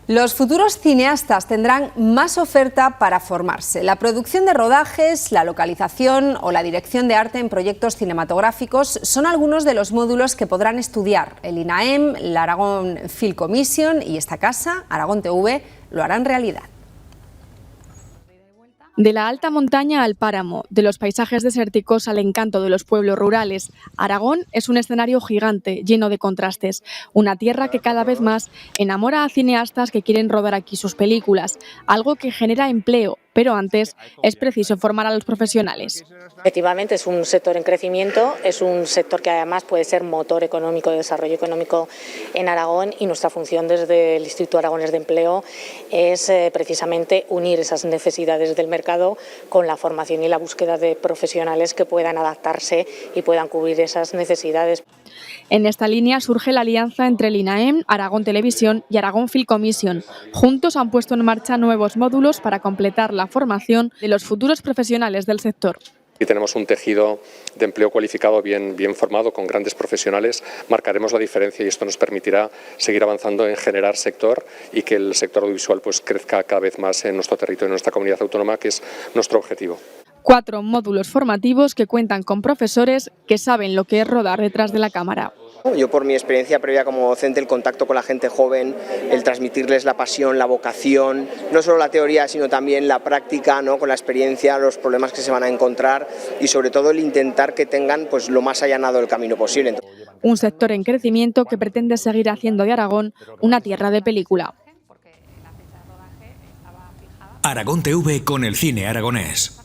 Los futuros cineastas tendrán más oferta para formarse. La producción de rodajes, la localización o la dirección de arte en proyectos cinematográficos son algunos de los módulos que podrán estudiar. El INAEM, la Aragón Film Commission y esta casa, Aragón TV, lo harán realidad. De la alta montaña al páramo, de los paisajes desérticos al encanto de los pueblos rurales, Aragón es un escenario gigante, lleno de contrastes. Una tierra que cada vez más enamora a cineastas que quieren rodar aquí sus películas, algo que genera empleo, pero antes es preciso formar a los profesionales. Efectivamente, es un sector en crecimiento, es un sector que además puede ser motor económico, de desarrollo económico en Aragón, y nuestra función desde el Instituto Aragonés de Empleo es precisamente unir esas necesidades del mercado con la formación y la búsqueda de profesionales que puedan adaptarse y puedan cubrir esas necesidades. En esta línea surge la alianza entre el INAEM, Aragón Televisión y Aragón Film Commission. Juntos han puesto en marcha nuevos módulos para completar la formación de los futuros profesionales del sector. Y tenemos un tejido de empleo cualificado bien formado, con grandes profesionales. Marcaremos la diferencia y esto nos permitirá seguir avanzando en generar sector y que el sector audiovisual crezca cada vez más en nuestro territorio, en nuestra comunidad autónoma, que es nuestro objetivo. 4 módulos formativos que cuentan con profesores que saben lo que es rodar detrás de la cámara. Yo, por mi experiencia previa como docente, el contacto con la gente joven, el transmitirles la pasión, la vocación, no solo la teoría sino también la práctica, ¿no?, con la experiencia, los problemas que se van a encontrar y sobre todo el intentar que tengan pues lo más allanado el camino posible. Un sector en crecimiento que pretende seguir haciendo de Aragón una tierra de película. Aragón TV con el cine aragonés.